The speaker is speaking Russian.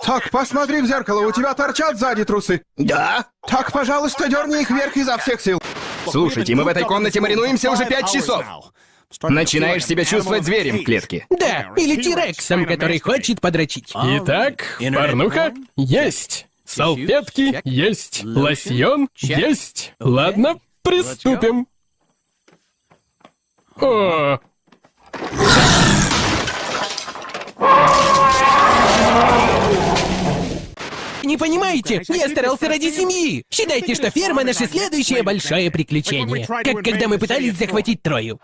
Так, посмотри в зеркало, у тебя торчат сзади трусы. Да? Так, пожалуйста, дерни их вверх изо всех сил. Слушайте, мы в этой комнате маринуемся уже 5 часов. Начинаешь себя чувствовать зверем в клетке. Да, или тирексом, который хочет подрочить. Итак, порнуха есть. Салфетки есть. Лосьон есть. Ладно, приступим. О, Не понимаете? Я старался ради семьи. Считайте, что ферма — наше следующее большое приключение. Как когда мы пытались захватить Трою.